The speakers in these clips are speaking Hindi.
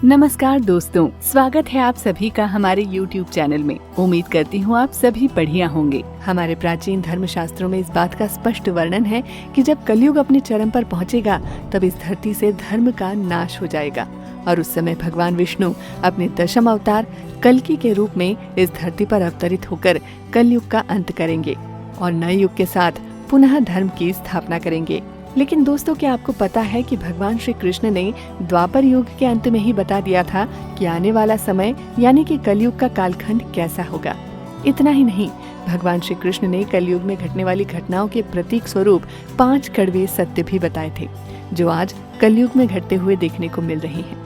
नमस्कार दोस्तों, स्वागत है आप सभी का हमारे YouTube चैनल में। उम्मीद करती हूँ आप सभी बढ़िया होंगे। हमारे प्राचीन धर्मशास्त्रों में इस बात का स्पष्ट वर्णन है कि जब कलयुग अपने चरम पर पहुँचेगा तब इस धरती से धर्म का नाश हो जाएगा और उस समय भगवान विष्णु अपने दशम अवतार कल्कि के रूप में इस धरती पर अवतरित होकर कलयुग का अंत करेंगे और नए युग के साथ पुनः धर्म की स्थापना करेंगे। लेकिन दोस्तों, क्या आपको पता है कि भगवान श्री कृष्ण ने द्वापर युग के अंत में ही बता दिया था कि आने वाला समय यानी कि कलयुग का कालखंड कैसा होगा। इतना ही नहीं, भगवान श्री कृष्ण ने कलयुग में घटने वाली घटनाओं के प्रतीक स्वरूप 5 कड़वे सत्य भी बताए थे, जो आज कलयुग में घटते हुए देखने को मिल रहे हैं।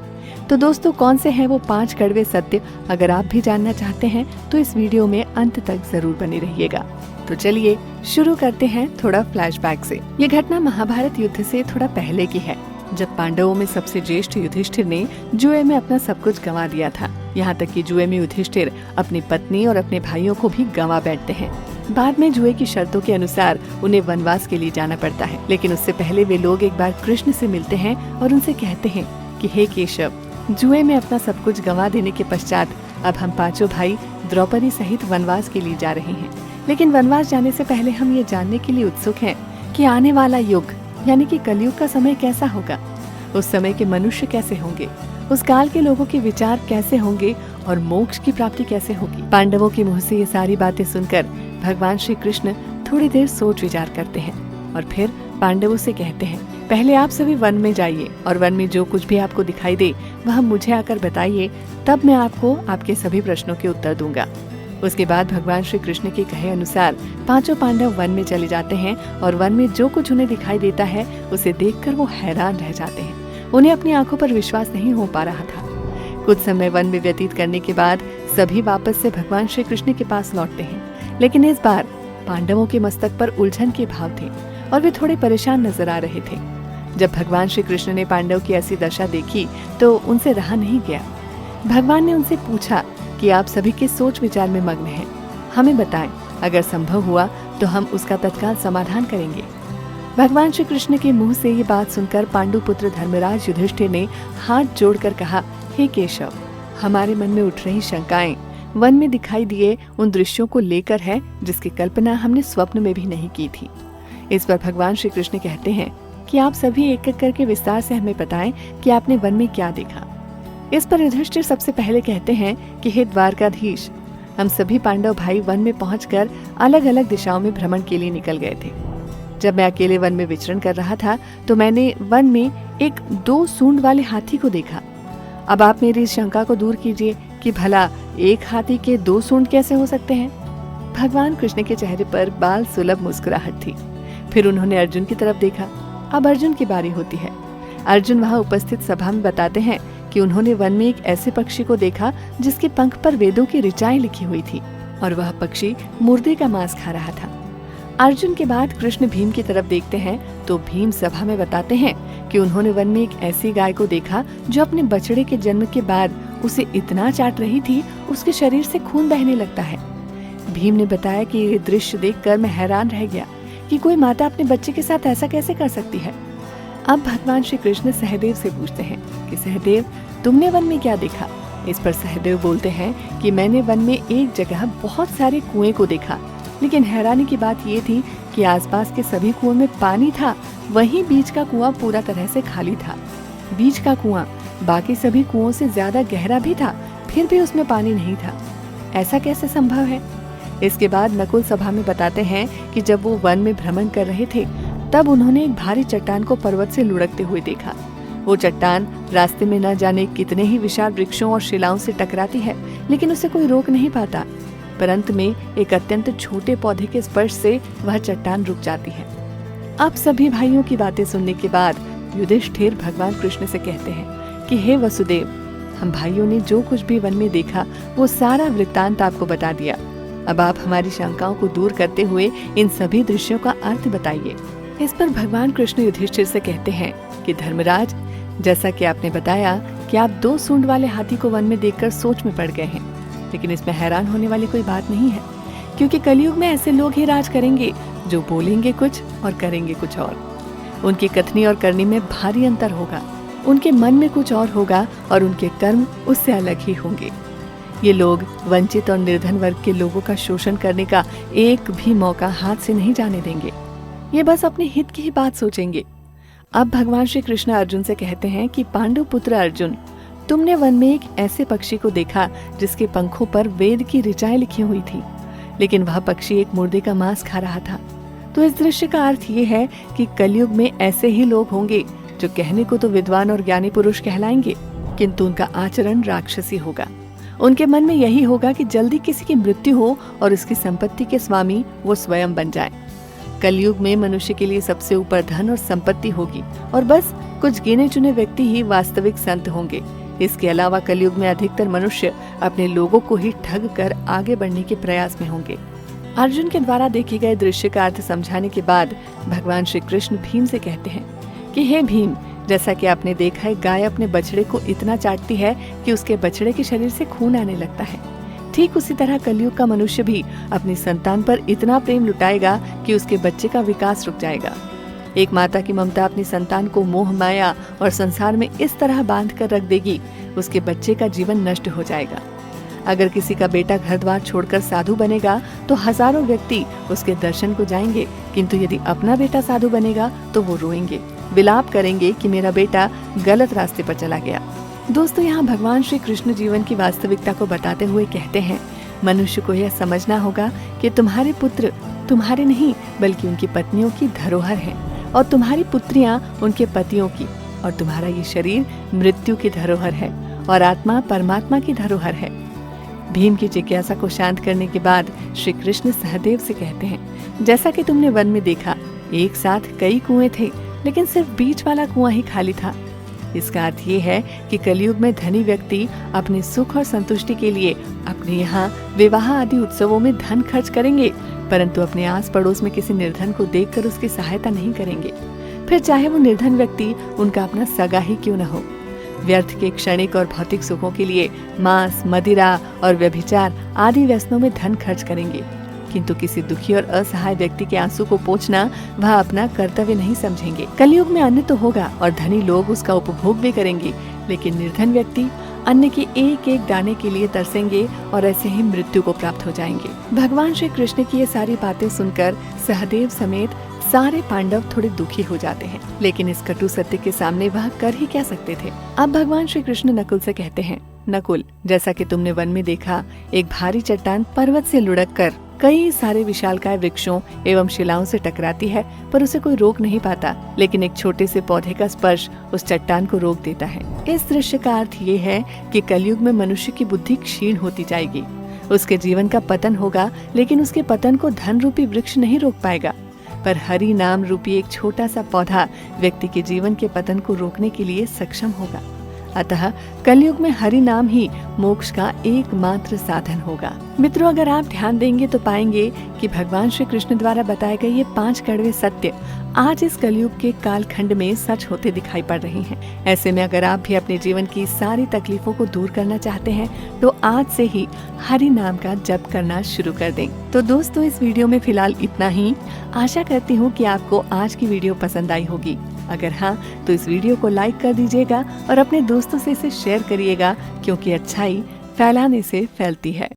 तो दोस्तों, कौन से हैं वो 5 कड़वे सत्य? अगर आप भी जानना चाहते हैं तो इस वीडियो में अंत तक जरूर बने रहिएगा। तो चलिए शुरू करते हैं थोड़ा फ्लैशबैक से। ये घटना महाभारत युद्ध से थोड़ा पहले की है, जब पांडवों में सबसे ज्येष्ठ युधिष्ठिर ने जुए में अपना सब कुछ गंवा दिया था। यहाँ तक कि जुए में युधिष्ठिर अपनी पत्नी और अपने भाइयों को भी गंवा बैठते हैं। बाद में जुए की शर्तों के अनुसार उन्हें वनवास के लिए जाना पड़ता है, लेकिन उससे पहले वे लोग एक बार कृष्ण से मिलते हैं और उनसे कहते हैं कि हे केशव, जुए में अपना सब कुछ गंवा देने के पश्चात अब हम 5 भाई द्रौपदी सहित वनवास के लिए जा रहे हैं। लेकिन वनवास जाने से पहले हम ये जानने के लिए उत्सुक हैं कि आने वाला युग यानी कि कलयुग का समय कैसा होगा, उस समय के मनुष्य कैसे होंगे, उस काल के लोगों के विचार कैसे होंगे और मोक्ष की प्राप्ति कैसे होगी। पांडवों के मुंह से ये सारी बातें सुनकर भगवान श्री कृष्ण थोड़ी देर सोच विचार करते हैं और फिर पांडवों से कहते हैं, पहले आप सभी वन में जाइए और वन में जो कुछ भी आपको दिखाई दे वह मुझे आकर बताइए, तब मैं आपको आपके सभी प्रश्नों के उत्तर दूंगा। उसके बाद भगवान श्री कृष्ण के कहे अनुसार 5 पांडव वन में चले जाते हैं और वन में जो कुछ उन्हें दिखाई देता है उसे देखकर वो हैरान रह जाते हैं। उन्हें अपनी आंखों पर विश्वास नहीं हो पा रहा था। कुछ समय वन में व्यतीत करने के बाद सभी वापस से भगवान श्री कृष्ण के पास लौटते हैं, लेकिन इस बार पांडवों के मस्तक पर उलझन के भाव थे और वे थोड़े परेशान नजर आ रहे थे। जब भगवान श्री कृष्ण ने पांडव की ऐसी दशा देखी तो उनसे रहा नहीं गया। भगवान ने उनसे पूछा कि आप सभी के सोच विचार में मग्न हैं, हमें बताएं, अगर संभव हुआ तो हम उसका तत्काल समाधान करेंगे। भगवान श्री कृष्ण के मुंह से ये बात सुनकर पांडुपुत्र धर्मराज युधिष्ठिर ने हाथ जोड़कर कहा, हे केशव, हमारे मन में उठ रही शंकाएं वन में दिखाई दिए उन दृश्यों को लेकर है जिसकी कल्पना हमने स्वप्न में भी नहीं की थी। इस पर भगवान श्री कृष्ण कहते हैं कि आप सभी एक एक करके विस्तार से हमें बताएं कि आपने वन में क्या देखा। इस पर युधिष्ठिर सबसे पहले कहते हैं कि हे द्वारकाधीश, हम सभी पांडव भाई वन में पहुंचकर अलग अलग दिशाओं में भ्रमण के लिए निकल गए थे। जब मैं अकेले वन में विचरण कर रहा था तो मैंने वन में एक 2 सूंड वाले हाथी को देखा। अब आप मेरी इस शंका को दूर कीजिए कि भला एक हाथी के 2 सूंड कैसे हो सकते हैं। भगवान कृष्ण के चेहरे पर बाल सुलभ मुस्कुराहट थी। फिर उन्होंने अर्जुन की तरफ देखा। अब अर्जुन की बारी होती है। अर्जुन वहां उपस्थित सभा में बताते हैं कि उन्होंने वन में एक ऐसे पक्षी को देखा जिसके पंख पर वेदों की ऋचाएं लिखी हुई थी और वह पक्षी मुर्दे का मांस खा रहा था। अर्जुन के बाद कृष्ण भीम की तरफ देखते हैं तो भीम सभा में बताते हैं कि उन्होंने वन में एक ऐसी गाय को देखा जो अपने बछड़े के जन्म के बाद उसे इतना चाट रही थी उसके शरीर से खून बहने लगता है। भीम ने बताया कि ये दृश्य देखकर मैं हैरान रह गया कि कोई माता अपने बच्चे के साथ ऐसा कैसे कर सकती है। अब भगवान श्री कृष्ण सहदेव से पूछते हैं कि सहदेव, तुमने वन में क्या देखा। इस पर सहदेव बोलते हैं कि मैंने वन में एक जगह बहुत सारे कुएं को देखा, लेकिन हैरानी की बात ये थी कि आसपास के सभी कुओं में पानी था, वहीं बीच का कुआं पूरा तरह से खाली था। बीच का कुआं बाकी सभी कुओं से ज्यादा गहरा भी था, फिर भी उसमें पानी नहीं था। ऐसा कैसे संभव है। इसके बाद नकुल सभा में बताते हैं कि जब वो वन में भ्रमण कर रहे थे तब उन्होंने एक भारी चट्टान को पर्वत से लुढ़कते हुए देखा। वो चट्टान रास्ते में न जाने कितने ही विशाल वृक्षों और शिलाओं से टकराती है, लेकिन उसे कोई रोक नहीं पाता। पर अंत में एक अत्यंत छोटे पौधे के स्पर्श से वह चट्टान रुक जाती है। अब सभी भाइयों की बातें सुनने के बाद युधिष्ठिर भगवान कृष्ण से कहते हैं कि हे वसुदेव, हम भाइयों ने जो कुछ भी वन में देखा वो सारा वृत्तांत आपको बता दिया। अब आप हमारी शंकाओं को दूर करते हुए इन सभी दृश्यों का अर्थ बताइए। इस पर भगवान कृष्ण युधिष्ठिर से कहते हैं कि धर्मराज, जैसा कि आपने बताया कि आप 2 सूंड वाले हाथी को वन में देखकर सोच में पड़ गए हैं, लेकिन इसमें हैरान होने वाली कोई बात नहीं है, क्योंकि कलयुग में ऐसे लोग ही राज करेंगे जो बोलेंगे कुछ और करेंगे कुछ और। उनकी कथनी और करनी में भारी अंतर होगा। उनके मन में कुछ और होगा और उनके कर्म उससे अलग ही होंगे। ये लोग वंचित और निर्धन वर्ग के लोगों का शोषण करने का एक भी मौका हाथ से नहीं जाने देंगे। ये बस अपने हित की ही बात सोचेंगे। अब भगवान श्री कृष्ण अर्जुन से कहते हैं कि पांडु पुत्र अर्जुन, तुमने वन में एक ऐसे पक्षी को देखा जिसके पंखों पर वेद की ऋचाएं लिखी हुई थी, लेकिन वह पक्षी एक मुर्दे का मांस खा रहा था। तो इस दृश्य का अर्थ ये है कि कलयुग में ऐसे ही लोग होंगे जो कहने को तो विद्वान और ज्ञानी पुरुष कहलाएंगे, किंतु उनका आचरण राक्षसी होगा। उनके मन में यही होगा कि जल्दी किसी की मृत्यु हो और उसकी संपत्ति के स्वामी वो स्वयं बन जाए। कलयुग में मनुष्य के लिए सबसे ऊपर धन और संपत्ति होगी और बस कुछ गिने चुने व्यक्ति ही वास्तविक संत होंगे। इसके अलावा कलयुग में अधिकतर मनुष्य अपने लोगों को ही ठग कर आगे बढ़ने के प्रयास में होंगे। अर्जुन के द्वारा देखे गए दृश्य का अर्थ समझाने के बाद भगवान श्री कृष्ण भीम से कहते हैं कि हे भीम, जैसा कि आपने देखा है, गाय अपने बछड़े को इतना चाटती है कि उसके बछड़े के शरीर से खून आने लगता है। ठीक उसी तरह कलयुग का मनुष्य भी अपनी संतान पर इतना प्रेम लुटाएगा कि उसके बच्चे का विकास रुक जाएगा। एक माता की ममता अपनी संतान को मोह माया और संसार में इस तरह बांध कर रख देगी, उसके बच्चे का जीवन नष्ट हो जाएगा। अगर किसी का बेटा घर द्वार छोड़कर साधु बनेगा तो हजारों व्यक्ति उसके दर्शन को जाएंगे, किंतु यदि अपना बेटा साधु बनेगा तो वो रोएंगे, विलाप करेंगे कि मेरा बेटा गलत रास्ते पर चला गया। दोस्तों, यहाँ भगवान श्री कृष्ण जीवन की वास्तविकता को बताते हुए कहते हैं, मनुष्य को यह समझना होगा कि तुम्हारे पुत्र तुम्हारे नहीं बल्कि उनकी पत्नियों की धरोहर है, और तुम्हारी पुत्रियां उनके पतियों की, और तुम्हारा ये शरीर मृत्यु की धरोहर है और आत्मा परमात्मा की धरोहर है। भीम की जिज्ञासा को शांत करने के बाद श्री कृष्ण सहदेव से कहते हैं, जैसा कि तुमने वन में देखा, एक साथ कई कुएं थे, लेकिन सिर्फ बीच वाला कुआं ही खाली था। इसका अर्थ ये है कि कलयुग में धनी व्यक्ति अपने सुख और संतुष्टि के लिए अपने यहाँ विवाह आदि उत्सवों में धन खर्च करेंगे, परंतु अपने आस पड़ोस में किसी निर्धन को देखकर उसकी सहायता नहीं करेंगे, फिर चाहे वो निर्धन व्यक्ति उनका अपना सगा ही क्यों न हो। व्यर्थ के क्षणिक और भौतिक सुखों के लिए मांस, मदिरा और व्यभिचार आदि व्यसनों में धन खर्च करेंगे, किंतु किसी दुखी और असहाय व्यक्ति के आंसू को पोंछना वह अपना कर्तव्य नहीं समझेंगे। कलयुग में अन्न तो होगा और धनी लोग उसका उपभोग भी करेंगे, लेकिन निर्धन व्यक्ति अन्न के एक एक दाने के लिए तरसेंगे और ऐसे ही मृत्यु को प्राप्त हो जाएंगे। भगवान श्री कृष्ण की ये सारी बातें सुनकर सहदेव समेत सारे पांडव थोड़े दुखी हो जाते हैं, लेकिन इस कटु सत्य के सामने वह कर ही क्या सकते थे। अब भगवान श्री कृष्ण नकुल से कहते हैं, नकुल, जैसा कि तुमने वन में देखा, एक भारी चट्टान पर्वत से लुढ़क कर कई सारे विशालकाय वृक्षों एवं शिलाओं से टकराती है, पर उसे कोई रोक नहीं पाता, लेकिन एक छोटे से पौधे का स्पर्श उस चट्टान को रोक देता है। इस दृश्य का अर्थ ये है कि कलयुग में मनुष्य की बुद्धि क्षीण होती जाएगी, उसके जीवन का पतन होगा, लेकिन उसके पतन को धन रूपी वृक्ष नहीं रोक पाएगा, पर हरि नाम रूपी एक छोटा सा पौधा व्यक्ति के जीवन के पतन को रोकने के लिए सक्षम होगा। अतः कलयुग में हरि नाम ही मोक्ष का एकमात्र साधन होगा। मित्रों, अगर आप ध्यान देंगे तो पाएंगे कि भगवान श्री कृष्ण द्वारा बताए गए ये 5 कड़वे सत्य आज इस कलयुग के कालखंड में सच होते दिखाई पड़ रहे हैं। ऐसे में अगर आप भी अपने जीवन की सारी तकलीफों को दूर करना चाहते हैं तो आज से ही हरि नाम का जप करना शुरू कर दें। तो दोस्तों, इस वीडियो में फिलहाल इतना ही। आशा करती हूँ कि आपको आज की वीडियो पसंद आई होगी। अगर हाँ, तो इस वीडियो को लाइक कर दीजिएगा और अपने दोस्तों से इसे शेयर करिएगा, क्योंकि अच्छाई फैलाने से फैलती है।